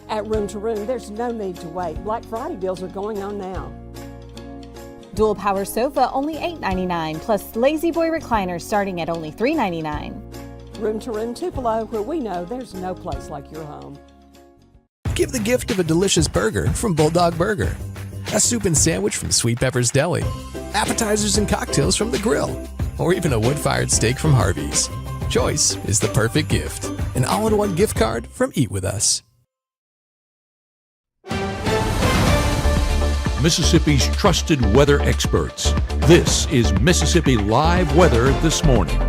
At Room to Room, there's no need to wait. Black Friday deals are going on now. Dual power sofa only $8.99, plus Lazy Boy recliner starting at only $3.99. Room to Room Tupelo, where we know there's no place like your home. Give the gift of a delicious burger from Bulldog Burger, a soup and sandwich from Sweet Pepper's Deli, appetizers and cocktails from The Grill, or even a wood-fired steak from Harvey's. Choice is the perfect gift. An all-in-one gift card from Eat With Us. Mississippi's trusted weather experts. This is Mississippi Live Weather This Morning.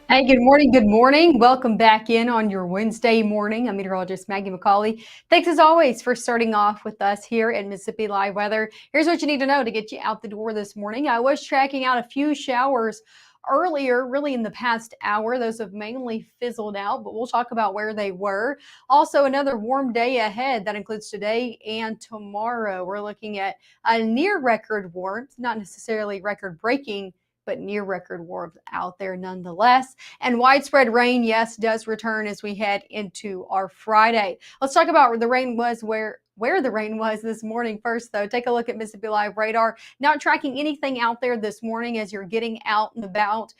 Hey, good morning. Good morning. Welcome back in on your Wednesday morning. I'm meteorologist Maggie McCauley. Thanks as always for starting off with us here at Mississippi Live Weather. Here's what you need to know to get you out the door this morning. I was tracking out a few showers earlier, really in the past hour. Those have mainly fizzled out, but we'll talk about where they were. Also, another warm day ahead. That includes today and tomorrow. We're looking at a near record warmth, not necessarily record breaking, but near record warmth out there nonetheless. And widespread rain, yes, does return as we head into our Friday. Let's talk about where the rain was, where the rain was this morning first, though. Take a look at Mississippi Live radar. Not tracking anything out there this morning as you're getting out and about.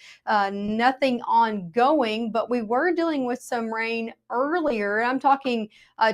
Nothing ongoing, but we were dealing with some rain earlier. I'm talking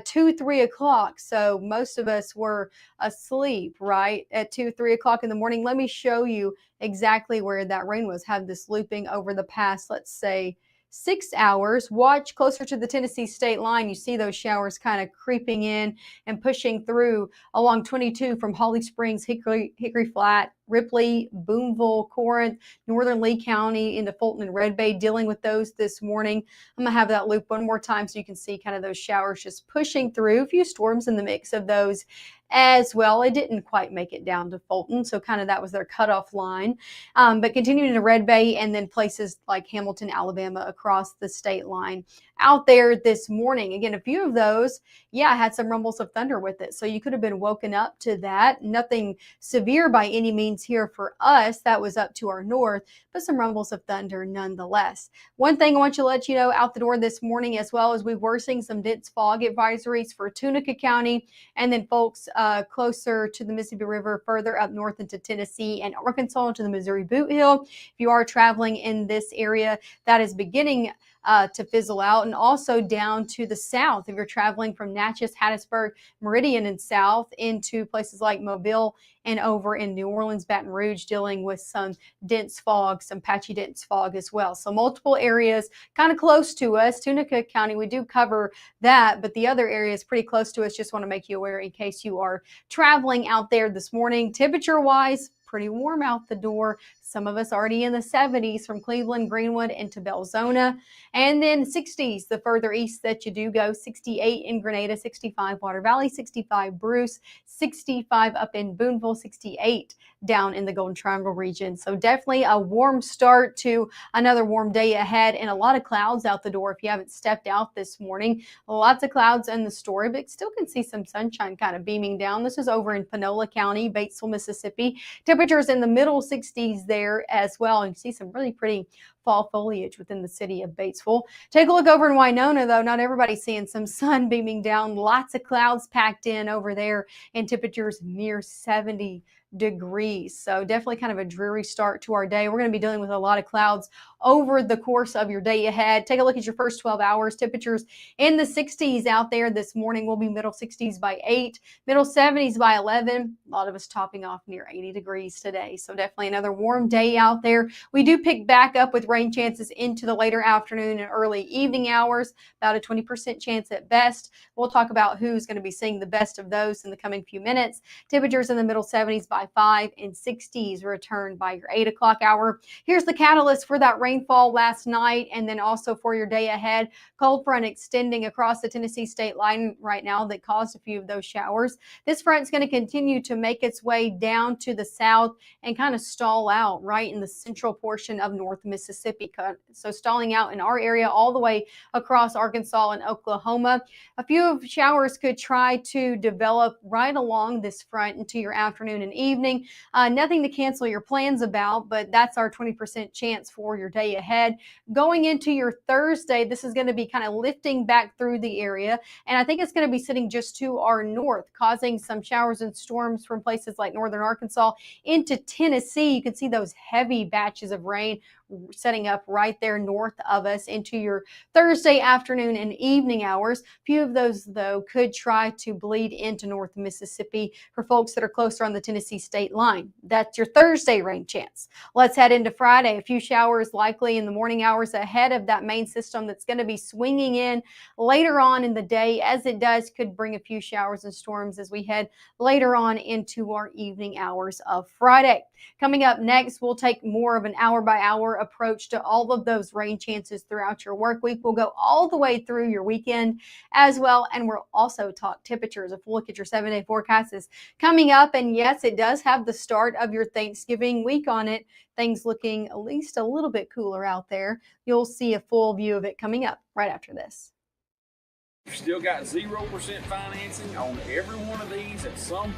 2, 3 o'clock. So most of us were asleep, right, at 2, 3 o'clock in the morning. Let me show you exactly where that rain was. Have this looping over the past, let's say, 6 hours. Watch closer to the Tennessee state line. You see those showers kind of creeping in and pushing through along 22 from Holly Springs, Hickory Flat, Ripley, Boonville, Corinth, northern Lee County into Fulton and Red Bay, dealing with those this morning. I'm going to have that loop one more time so you can see kind of those showers just pushing through. A few storms in the mix of those as well. It didn't quite make it down to Fulton, so kind of that was their cutoff line. But continuing to Red Bay and then places like Hamilton, Alabama across the state line out there this morning. Again, a few of those, yeah, had some rumbles of thunder with it. So you could have been woken up to that. Nothing severe by any means here for us. That was up to our north, but some rumbles of thunder nonetheless. One thing I want to let you know out the door this morning, as well as we were seeing some dense fog advisories for Tunica County, and then folks closer to the Mississippi River, further up north into Tennessee and Arkansas to the Missouri Boot Hill. If you are traveling in this area, that is beginning to fizzle out, and also down to the south. If you're traveling from Natchez, Hattiesburg, Meridian, and south into places like Mobile and over in New Orleans, Baton Rouge, dealing with some dense fog, some patchy dense fog as well. So multiple areas kind of close to us. Tunica County, we do cover that, but the other areas pretty close to us. Just want to make you aware in case you are traveling out there this morning. Temperature-wise, pretty warm out the door. Some of us already in the 70s from Cleveland, Greenwood into Belzona. And then 60s the further east that you do go. 68 in Grenada, 65 Water Valley, 65 Bruce, 65 up in Boonville, 68 down in the Golden Triangle region. So definitely a warm start to another warm day ahead, and a lot of clouds out the door if you haven't stepped out this morning. Lots of clouds in the story, but still can see some sunshine kind of beaming down. This is over in Panola County, Batesville, Mississippi. Temperatures in the middle 60s there as well, and you see some really pretty fall foliage within the city of Batesville. Take a look over in Winona, though. Not everybody's seeing some sun beaming down. Lots of clouds packed in over there, and temperatures near 70 degrees. So definitely kind of a dreary start to our day. We're going to be dealing with a lot of clouds over the course of your day ahead. Take a look at your first 12 hours. Temperatures in the 60s out there this morning. Will be middle 60s by 8, middle 70s by 11. A lot of us topping off near 80 degrees today. So definitely another warm day out there. We do pick back up with rain chances into the later afternoon and early evening hours, about a 20% chance at best. We'll talk about who's going to be seeing the best of those in the coming few minutes. Temperatures in the middle 70s by 5 and 60s return by your 8 o'clock hour. Here's the catalyst for that rainfall last night, and then also for your day ahead. Cold front extending across the Tennessee state line right now that caused a few of those showers. This front's going to continue to make its way down to the south and kind of stall out right in the central portion of North Mississippi. So stalling out in our area all the way across Arkansas and Oklahoma. A few of showers could try to develop right along this front into your afternoon and evening. evening. Nothing to cancel your plans about, but that's our 20% chance for your day ahead. Going into your Thursday, this is going to be kind of lifting back through the area, and I think it's going to be sitting just to our north, causing some showers and storms from places like northern Arkansas into Tennessee. You can see those heavy batches of rain setting up right there north of us into your Thursday afternoon and evening hours. Few of those, though, could try to bleed into North Mississippi for folks that are closer on the Tennessee state line. That's your Thursday rain chance. Let's head into Friday. A few showers likely in the morning hours ahead of that main system that's going to be swinging in later on in the day. As it does, could bring a few showers and storms as we head later on into our evening hours of Friday. Coming up next, we'll take more of an hour-by-hour approach to all of those rain chances throughout your work week. We'll go all the way through your weekend as well, and we'll also talk temperatures. If we look at your 7-day forecast is coming up, and yes, it does have the start of your Thanksgiving week on it. Things looking at least a little bit cooler out there. You'll see a full view of it coming up right after this. You've still got 0% financing on every one of these at some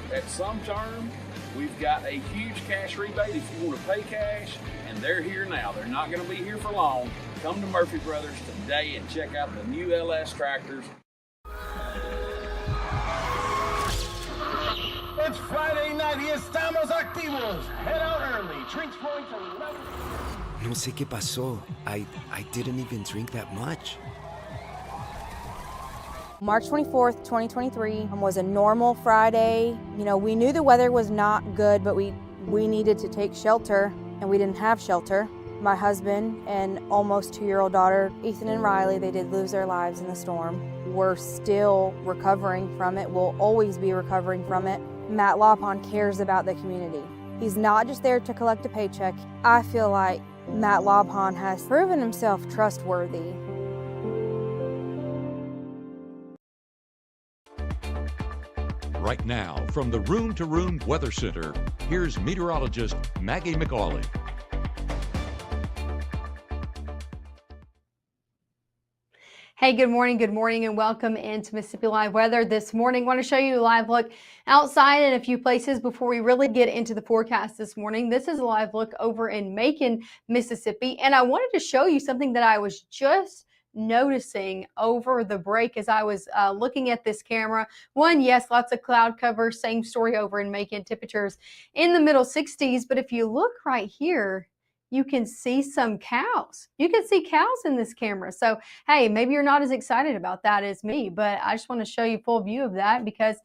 term. We've got a huge cash rebate if you want to pay cash, and they're here now. They're not going to be here for long. Come to Murphy Brothers today and check out the new LS tractors. It's Friday night y estamos activos. Head out early. Drinks flowing to 11. No sé qué pasó. I didn't even drink that much. March 24th, 2023 was a normal Friday. You know, we knew the weather was not good, but we needed to take shelter, and we didn't have shelter. My husband and almost 2-year-old daughter, Ethan and Riley, they did lose their lives in the storm. We're still recovering from it. We'll always be recovering from it. Matt Lawpon cares about the community. He's not just there to collect a paycheck. I feel like Matt Lawpon has proven himself trustworthy. Right now, from the Room to Room Weather Center, here's meteorologist Maggye McCauley. Hey, good morning, and welcome into Mississippi Live Weather this morning. I want to show you a live look outside in a few places before we really get into the forecast this morning. This is a live look over in Macon, Mississippi, and I wanted to show you something that I was just noticing over the break as I was looking at this camera. One, yes, lots of cloud cover, same story over in Macon, temperatures in the middle 60s, but if you look right here, you can see some cows. You can see cows in this camera. So, hey, maybe you're not as excited about that as me, but I just want to show you full view of that because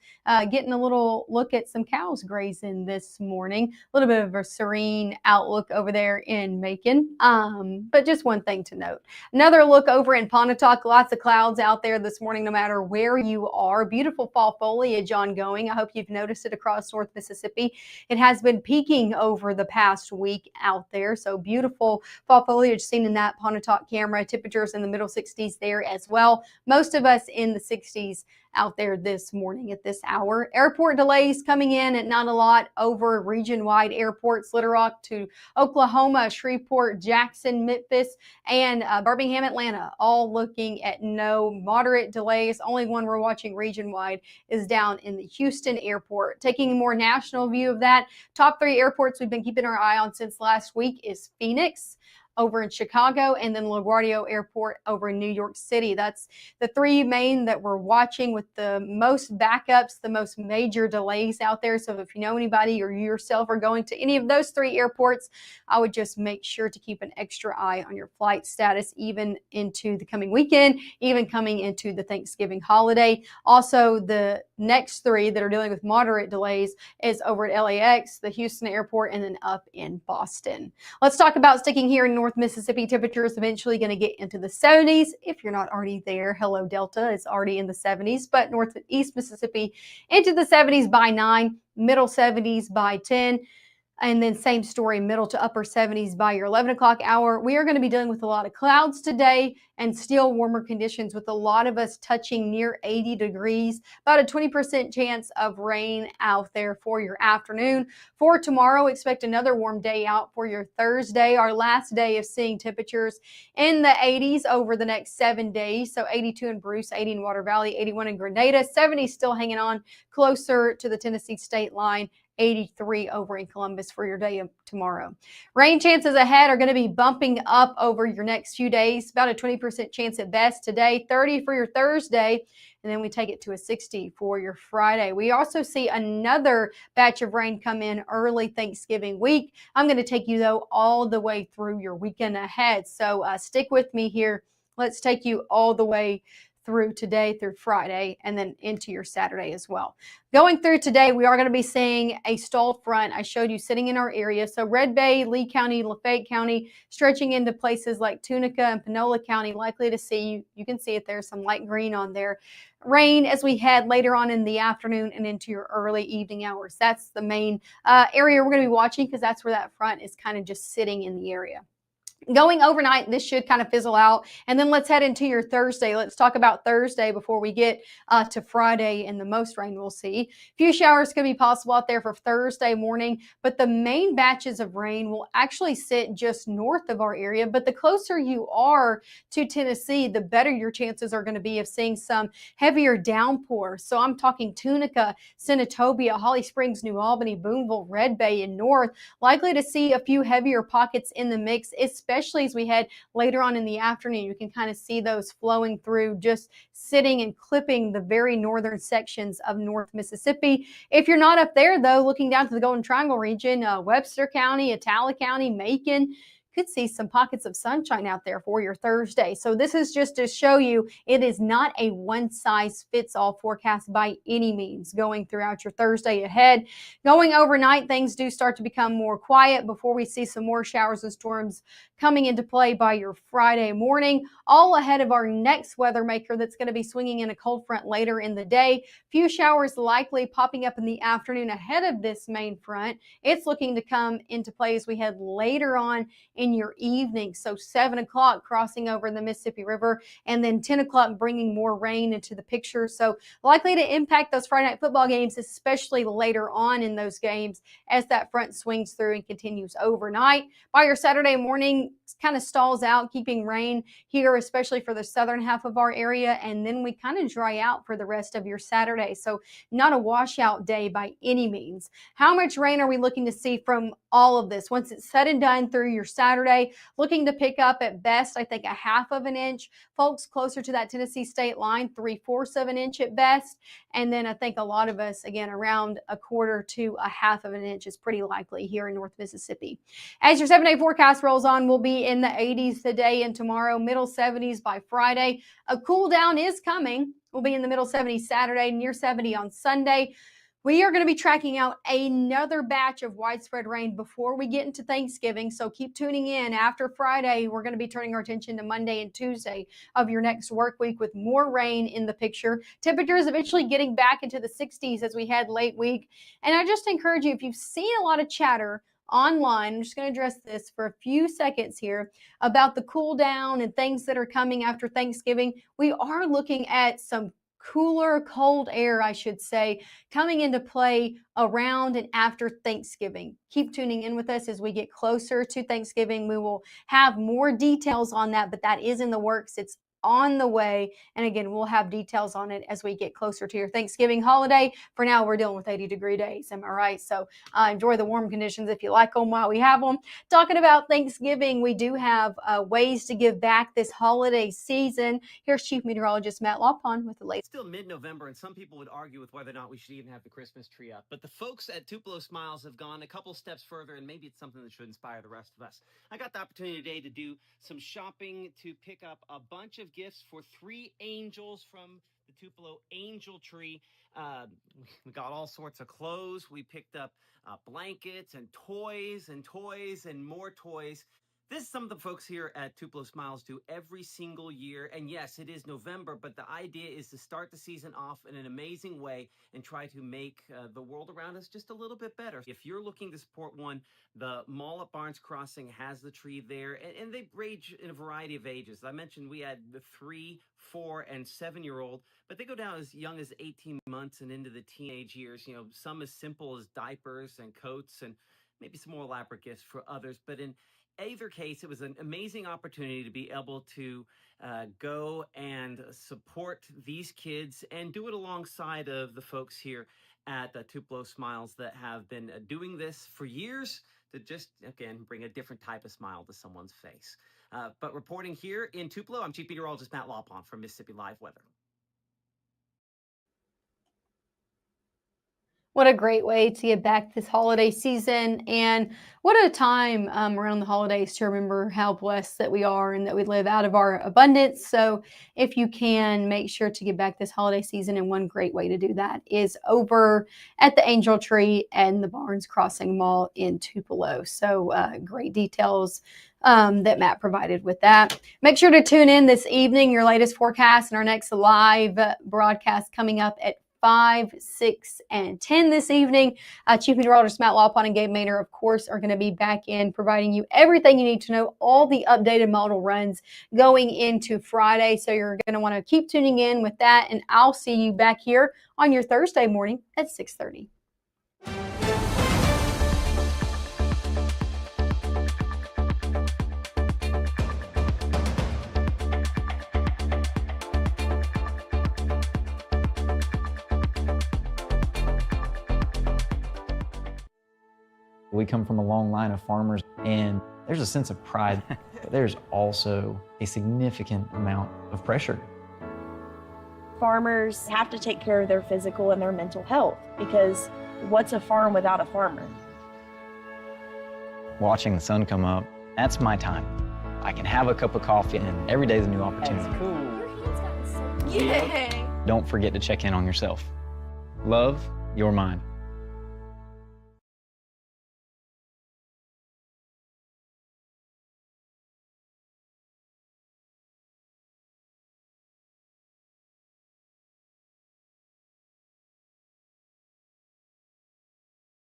getting a little look at some cows grazing this morning. A little bit of a serene outlook over there in Macon. But just one thing to note. Another look over in Pontotoc. Lots of clouds out there this morning, no matter where you are. Beautiful fall foliage ongoing. I hope you've noticed it across North Mississippi. It has been peaking over the past week out there. So beautiful fall foliage seen in that Pontotoc camera. Temperatures in the middle 60s there as well. Most of us in the 60s out there this morning at this hour. Airport delays coming in at not a lot over region-wide airports. Little Rock to Oklahoma, Shreveport, Jackson, Memphis, and Birmingham, Atlanta, all looking at no moderate delays. Only one we're watching region-wide is down in the Houston airport. Taking a more national view of that, top 3 airports we've been keeping our eye on since last week is Phoenix, over in Chicago, and then LaGuardia Airport over in New York City. That's the 3 main that we're watching with the most backups, the most major delays out there. So if you know anybody or you yourself are going to any of those 3 airports, I would just make sure to keep an extra eye on your flight status, even into the coming weekend, even coming into the Thanksgiving holiday. Also, the next 3 that are dealing with moderate delays is over at LAX, the Houston airport, and then up in Boston. Let's talk about sticking here in North Mississippi. Temperatures eventually going to get into the 70s. If you're not already there, hello Delta, it's already in the 70s, but Northeast Mississippi into the 70s by 9, middle 70s by 10. And then same story, middle to upper 70s by your 11 o'clock hour. We are going to be dealing with a lot of clouds today and still warmer conditions with a lot of us touching near 80 degrees. About a 20% chance of rain out there for your afternoon. For tomorrow, expect another warm day out for your Thursday, our last day of seeing temperatures in the 80s over the next 7 days. So 82 in Bruce, 80 in Water Valley, 81 in Grenada, 70 still hanging on closer to the Tennessee state line 83 over in Columbus for your day of tomorrow. Rain chances ahead are going to be bumping up over your next few days, about a 20% chance at best today, 30 for your Thursday, and then we take it to a 60 for your Friday. We also see another batch of rain come in early Thanksgiving week. I'm going to take you, though, all the way through your weekend ahead. So stick with me here. Let's take you all the way through today, through Friday, and then into your Saturday as well. Going through today, we are going to be seeing a stalled front I showed you sitting in our area. So Red Bay, Lee County, Lafayette County, stretching into places like Tunica and Panola County, likely to see, you can see it there, some light green on there. Rain as we head later on in the afternoon and into your early evening hours. That's the main area we're going to be watching, because that's where that front is kind of just sitting in the area. Going overnight, this should kind of fizzle out. And then let's head into your Thursday. Let's talk about Thursday before we get to Friday and the most rain we'll see. A few showers could be possible out there for Thursday morning, but the main batches of rain will actually sit just north of our area. But the closer you are to Tennessee, the better your chances are going to be of seeing some heavier downpours. So I'm talking Tunica, Senatobia, Holly Springs, New Albany, Boonville, Red Bay, and north. Likely to see a few heavier pockets in the mix, especially as we head later on in the afternoon. You can kind of see those flowing through, just sitting and clipping the very northern sections of North Mississippi. If you're not up there, though, looking down to the Golden Triangle region, Webster County, Itala County, Macon, could see some pockets of sunshine out there for your Thursday. So this is just to show you it is not a one-size-fits-all forecast by any means going throughout your Thursday ahead. Going overnight, things do start to become more quiet before we see some more showers and storms coming into play by your Friday morning, all ahead of our next weather maker that's going to be swinging in a cold front later in the day. Few showers likely popping up in the afternoon ahead of this main front. It's looking to come into play as we head later on in your evening. So 7 o'clock crossing over the Mississippi River, and then 10 o'clock bringing more rain into the picture. So likely to impact those Friday night football games, especially later on in those games as that front swings through and continues overnight. By your Saturday morning, kind of stalls out, keeping rain here, especially for the southern half of our area. And then we kind of dry out for the rest of your Saturday. So not a washout day by any means. How much rain are we looking to see from all of this? Once it's said and done through your Saturday, looking to pick up at best, I think, a half of an inch. Folks closer to that Tennessee state line, 3/4 of an inch at best. And then I think a lot of us, again, around a quarter to a half of an inch is pretty likely here in North Mississippi. As your 7-day forecast rolls on, we'll be in the 80s today and tomorrow, middle 70s by Friday. A cool down is coming. We'll be in the middle 70s Saturday, near 70 on Sunday. We are going to be tracking out another batch of widespread rain before we get into Thanksgiving, so keep tuning in. After Friday, we're going to be turning our attention to Monday and Tuesday of your next work week with more rain in the picture. Temperatures eventually getting back into the 60s as we head late week. And I just encourage you, if you've seen a lot of chatter online, I'm just going to address this for a few seconds here about the cool down and things that are coming after Thanksgiving. We are looking at some cooler, cold air, I should say, coming into play around and after Thanksgiving. Keep tuning in with us as we get closer to Thanksgiving. We will have more details on that, but that is in the works. It's on the way. And again, we'll have details on it as we get closer to your Thanksgiving holiday. For now, we're dealing with 80-degree days. Am I right? So enjoy the warm conditions if you like them while we have them. Talking about Thanksgiving, we do have ways to give back this holiday season. Here's Chief Meteorologist Matt Lawpon with the latest. Still mid-November, and some people would argue with whether or not we should even have the Christmas tree up. But the folks at Tupelo Smiles have gone a couple steps further, and maybe it's something that should inspire the rest of us. I got the opportunity today to do some shopping to pick up a bunch of gifts for 3 angels from the Tupelo Angel Tree. We got all sorts of clothes. We picked up blankets and toys and more toys. This is some of the folks here at Tupelo Smiles do every single year. And yes, it is November, but the idea is to start the season off in an amazing way and try to make the world around us just a little bit better. If you're looking to support one, the mall at Barnes Crossing has the tree there, and they range in a variety of ages. I mentioned we had the 3, 4, and 7-year-old, but they go down as young as 18 months and into the teenage years. You know, some as simple as diapers and coats, and maybe some more elaborate gifts for others. But in either case, it was an amazing opportunity to be able to go and support these kids and do it alongside of the folks here at Tupelo Smiles that have been doing this for years to just, again, bring a different type of smile to someone's face. But reporting here in Tupelo, I'm Chief Meteorologist Matt Lawpon from Mississippi Live Weather. What a great way to get back this holiday season, and what a time around the holidays to remember how blessed that we are and that we live out of our abundance. So if you can, make sure to get back this holiday season, and one great way to do that is over at the Angel Tree and the Barnes Crossing Mall in Tupelo. So great details that Matt provided with that. Make sure to tune in this evening, your latest forecast, and our next live broadcast coming up at 5, 6, and 10 this evening. Chief Meteorologist Matt Lawpon and Gabe Maynor, of course, are going to be back in providing you everything you need to know, all the updated model runs going into Friday. So you're going to want to keep tuning in with that, and I'll see you back here on your Thursday morning at 6:30. We come from a long line of farmers, and there's a sense of pride, but there's also a significant amount of pressure. Farmers have to take care of their physical and their mental health, because what's a farm without a farmer? Watching the sun come up, that's my time. I can have a cup of coffee, and every day is a new opportunity. That's cool. Your hand's gotten so Yay! Don't forget to check in on yourself. Love your mind.